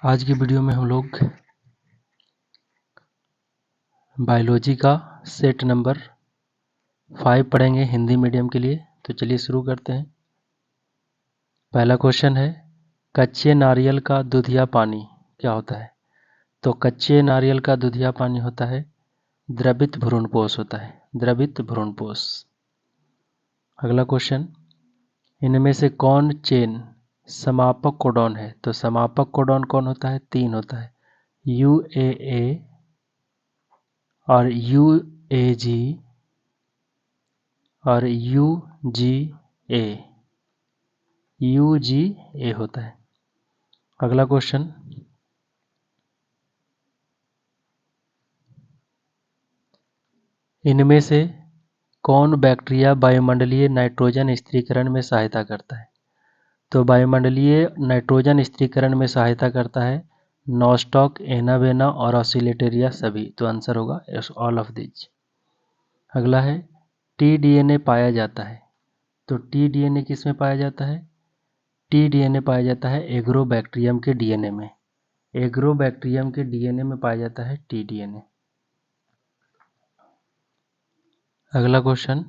आज की वीडियो में हम लोग बायोलॉजी का सेट नंबर 5 पढ़ेंगे हिंदी मीडियम के लिए। तो चलिए शुरू करते हैं। पहला क्वेश्चन है, कच्चे नारियल का दूधिया पानी क्या होता है? तो कच्चे नारियल का दूधिया पानी होता है द्रवित भ्रूणपोष होता है, द्रवित भ्रूणपोष। अगला क्वेश्चन, इनमें से कौन चेन समापक कोडॉन है? तो समापक कोडॉन कौन होता है? 3 होता है, UAA और UAG और UGA, UGA होता है। अगला क्वेश्चन, इनमें से कौन बैक्टीरिया वायुमंडलीय नाइट्रोजन स्थिरीकरण में सहायता करता है? तो वायुमंडलीय नाइट्रोजन स्थिरीकरण में सहायता करता है नॉस्टॉक, एनावेना और ऑसिलेटेरिया सभी। तो आंसर होगा ऑल ऑफ दिस। अगला है, टीडीएनए पाया जाता है। तो टीडीएनए किस में पाया जाता है? टीडीएनए पाया जाता है एग्रोबैक्टीरियम के डीएनए में। एग्रोबैक्टीरियम के डीएनए में पाया जाता है टीडीएनए। अगला क्वेश्चन,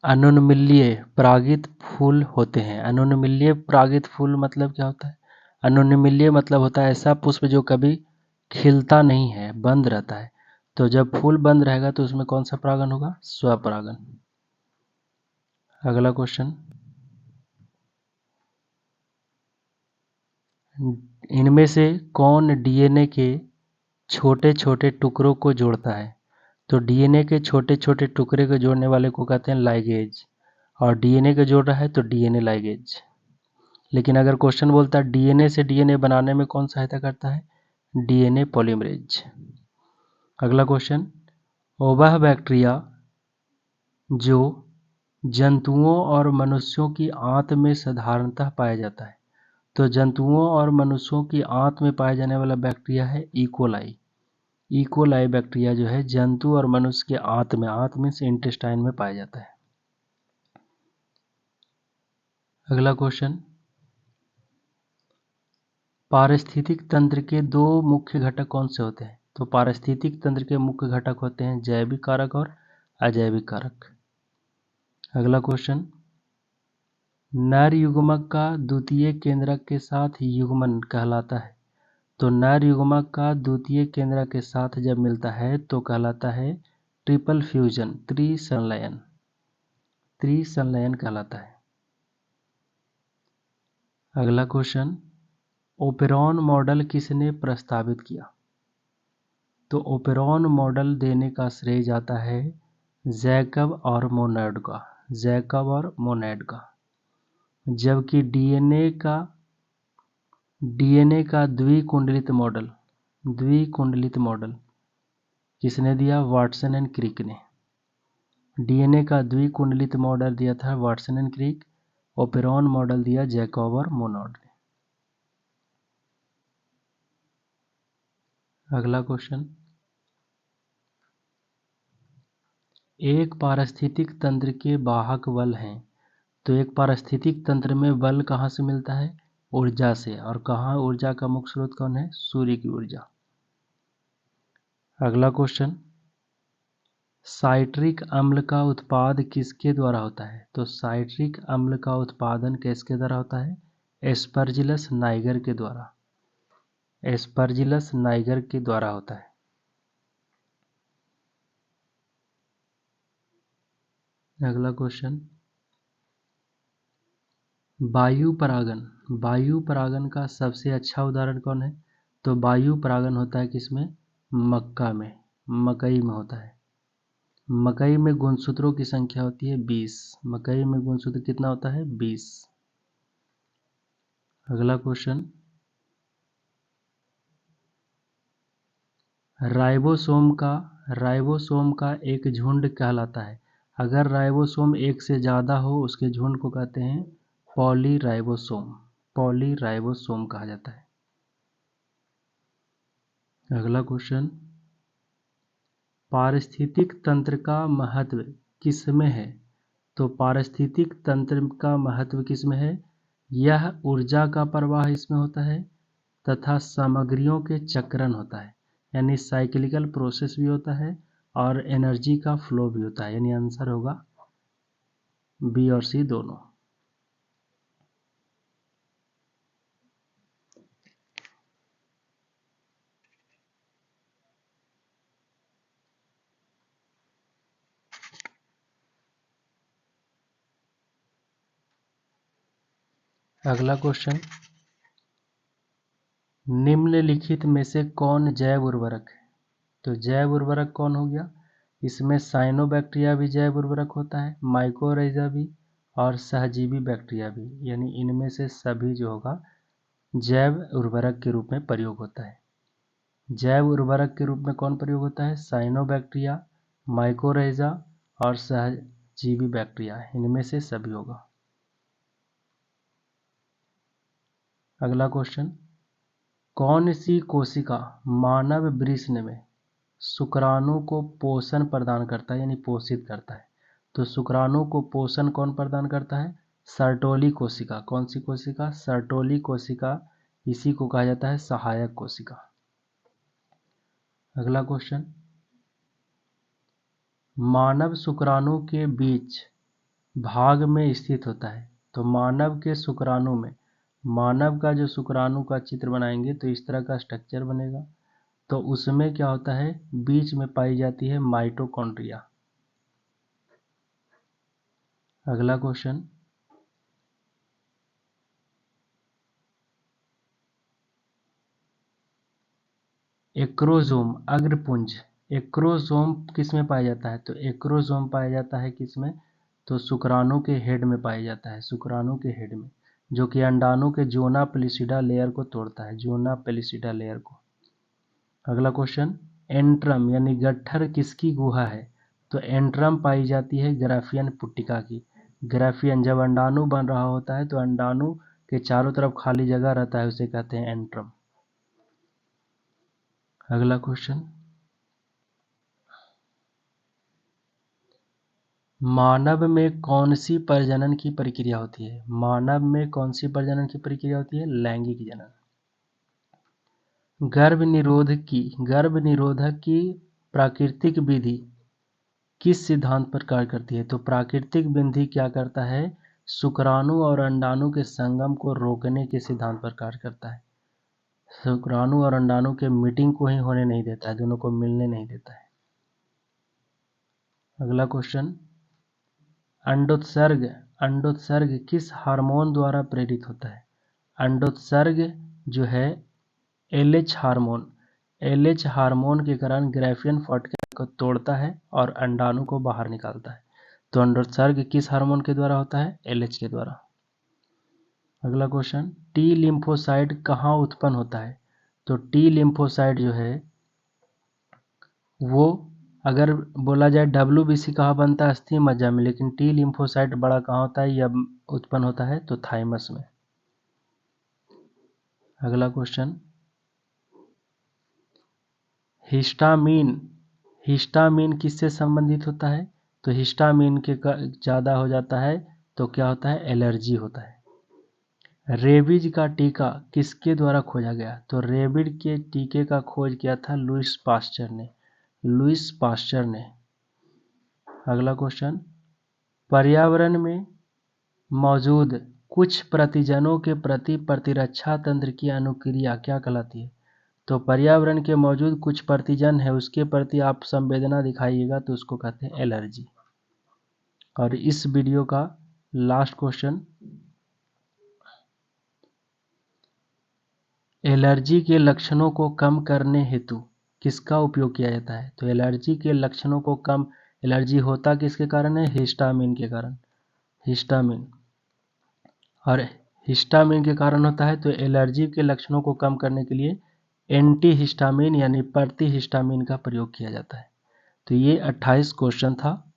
अनुन्मील्य परागित फूल होते हैं। अनुन्मील्य परागित फूल मतलब क्या होता है? अनुन्मील्य मतलब होता है ऐसा पुष्प जो कभी खिलता नहीं है, बंद रहता है। तो जब फूल बंद रहेगा तो उसमें कौन सा परागन होगा? स्वपरागन। अगला क्वेश्चन, इनमें से कौन डीएनए के छोटे छोटे टुकड़ों को जोड़ता है? तो डीएनए के छोटे छोटे टुकड़े को जोड़ने वाले को कहते हैं लाइगेज, और डीएनए को जोड़ रहा है तो डीएनए लाइगेज। लेकिन अगर क्वेश्चन बोलता है डीएनए से डीएनए बनाने में कौन सहायता करता है? DNA polymerase. अगला क्वेश्चन, वह बैक्टीरिया जो जंतुओं और मनुष्यों की आंत में साधारणतः पाया जाता है। तो जंतुओं और मनुष्यों की आंत में पाया जाने वाला बैक्टीरिया है इकोलाई। इकोलाई बैक्टीरिया जो है जंतु और मनुष्य के आंत में से इंटेस्टाइन में पाया जाता है। अगला क्वेश्चन, पारिस्थितिक तंत्र के 2 मुख्य घटक कौन से होते हैं? तो पारिस्थितिक तंत्र के मुख्य घटक होते हैं जैविक कारक और अजैविक कारक। अगला क्वेश्चन, नर युग्मक का द्वितीय केंद्रक के साथ युग्मन कहलाता है। तो नर युग्मक का द्वितीय केंद्रक के साथ जब मिलता है तो कहलाता है ट्रिपल फ्यूजन, त्रिसंलयन, त्रिसंलयन कहलाता है। अगला क्वेश्चन, ओपेरॉन मॉडल किसने प्रस्तावित किया? तो ओपेरॉन मॉडल देने का श्रेय जाता है जैकब और मोनैड का, जैकब और मोनैड का। जबकि डीएनए का द्विकुंडलित मॉडल किसने दिया? वाटसन एंड क्रिक ने। डीएनए का द्विकुंडलित मॉडल दिया था Watson and Crick, operon model दिया जैकब और मोनैड ने। अगला क्वेश्चन, एक पारिस्थितिक तंत्र के वाहक बल हैं। तो एक पारिस्थितिक तंत्र में बल कहाँ से मिलता है? ऊर्जा से। और कहाँ ऊर्जा का मुख्य स्रोत कौन है? सूर्य की ऊर्जा। अगला क्वेश्चन, साइट्रिक अम्ल का उत्पाद किसके द्वारा होता है? तो साइट्रिक अम्ल का उत्पादन किसके द्वारा होता है? एस्परजिलस नाइगर के द्वारा, एस्परजिलस नाइगर के द्वारा होता है। अगला क्वेश्चन, वायु परागन, वायु परागन का सबसे अच्छा उदाहरण कौन है? तो वायु परागन होता है किसमें? मक्का में, मकई में होता है। मकई में गुणसूत्रों की संख्या होती है 20। मकई में गुणसूत्र कितना होता है? 20। अगला क्वेश्चन, राइबोसोम का एक झुंड कहलाता है। अगर राइबोसोम एक से ज़्यादा हो उसके झुंड को कहते हैं पॉलीराइबोसोम, पॉलीराइबोसोम कहा जाता है। अगला क्वेश्चन, पारिस्थितिक तंत्र का महत्व किसमें है? तो पारिस्थितिक तंत्र का महत्व किसमें है? यह ऊर्जा का प्रवाह इसमें होता है तथा सामग्रियों के चक्रण होता है, यानी साइक्लिकल प्रोसेस भी होता है और एनर्जी का फ्लो भी होता है, यानी आंसर होगा बी और सी दोनों। अगला क्वेश्चन, निम्नलिखित में से कौन जैव उर्वरक है? तो जैव उर्वरक कौन हो गया? इसमें साइनोबैक्टीरिया भी जैव उर्वरक होता है, माइकोराइजा भी और सहजीवी बैक्टीरिया भी, यानी इनमें से सभी जो होगा जैव उर्वरक के रूप में प्रयोग होता है। जैव उर्वरक के रूप में कौन प्रयोग होता है? साइनोबैक्टीरिया, माइकोराइजा और सहजीवी बैक्टीरिया, इनमें से सभी होगा। अगला क्वेश्चन, कौन सी कोशिका मानव वृषण में शुक्राणु को पोषण प्रदान करता है, यानी पोषित करता है? तो शुक्राणु को पोषण कौन प्रदान करता है? सर्टोली कोशिका। कौन सी कोशिका? सर्टोली कोशिका। इसी को कहा जाता है सहायक कोशिका। अगला क्वेश्चन, मानव शुक्राणु के बीच भाग में स्थित होता है। तो मानव के शुक्राणु में, मानव का जो शुक्राणु का चित्र बनाएंगे तो इस तरह का स्ट्रक्चर बनेगा। तो उसमें क्या होता है? बीच में पाई जाती है माइटोकॉन्ड्रिया। अगला क्वेश्चन, एक्रोसोम अग्रपुंज, एक्रोसोम किस में पाया जाता है? तो एक्रोसोम पाया जाता है किस में? तो शुक्राणु के हेड में पाया जाता है, शुक्राणु के हेड में, जो कि अंडाणु के जोना पेलिसिडा लेयर को तोड़ता है, जोना पेलिसिडा लेयर को। अगला क्वेश्चन, एंट्रम यानी गट्ठर किसकी गुहा है? तो एंट्रम पाई जाती है ग्राफियन पुट्टिका की। ग्राफियन, जब अंडाणु बन रहा होता है तो अंडाणु के चारों तरफ खाली जगह रहता है, उसे कहते हैं एंट्रम। अगला क्वेश्चन, मानव में कौन सी प्रजनन की प्रक्रिया होती है? मानव में कौन सी प्रजनन की प्रक्रिया होती है? लैंगिक जनन। गर्भ निरोधक की प्राकृतिक विधि किस सिद्धांत पर कार्य करती है? तो प्राकृतिक विधि क्या करता है? शुक्राणु और अंडाणु के संगम को रोकने के सिद्धांत पर कार्य करता है। शुक्राणु और अंडाणु के मीटिंग को ही होने नहीं देता है, दोनों को मिलने नहीं देता है। अगला क्वेश्चन, अंडोत्सर्ग किस हार्मोन द्वारा प्रेरित होता है? अंडोत्सर्ग जो है LH हार्मोन, LH हार्मोन के कारण ग्राफियन फॉस्फेट को तोड़ता है और अंडाणु को बाहर निकालता है। तो अंडोत्सर्ग किस हार्मोन के द्वारा होता है? LH के द्वारा। अगला क्वेश्चन, टी लिम्फोसाइट कहाँ उत्पन्न होता है? तो टी लिम्फोसाइट जो है वो, अगर बोला जाए WBC कहाँ बनता है? अस्थि मज्जा में, लेकिन टी लिम्फोसाइट बड़ा कहाँ होता है? यह उत्पन्न होता है तो थाइमस में। अगला क्वेश्चन, हिस्टामीन किससे संबंधित होता है? तो हिस्टामीन के ज़्यादा हो जाता है तो क्या होता है? एलर्जी होता है। रेबीज का टीका किसके द्वारा खोजा गया? तो रेबीज के टीके का खोज किया था लुईस पास्चर ने। अगला क्वेश्चन, पर्यावरण में मौजूद कुछ प्रतिजनों के प्रति प्रतिरक्षा तंत्र की अनुक्रिया क्या कहलाती है? तो पर्यावरण के मौजूद कुछ प्रतिजन है, उसके प्रति आप संवेदना दिखाइएगा तो उसको कहते हैं एलर्जी। और इस वीडियो का लास्ट क्वेश्चन, एलर्जी के लक्षणों को कम करने हेतु किसका उपयोग किया जाता है? तो एलर्जी के लक्षणों को कम, एलर्जी होता किसके कारण है? हिस्टामिन के कारण, हिस्टामिन, और हिस्टामिन के कारण होता है। तो एलर्जी के लक्षणों को कम करने के लिए एंटी हिस्टामिन यानी प्रति हिस्टामिन का प्रयोग किया जाता है। तो ये 28 क्वेश्चन था।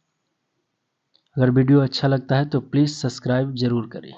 अगर वीडियो अच्छा लगता है तो प्लीज़ सब्सक्राइब जरूर करें।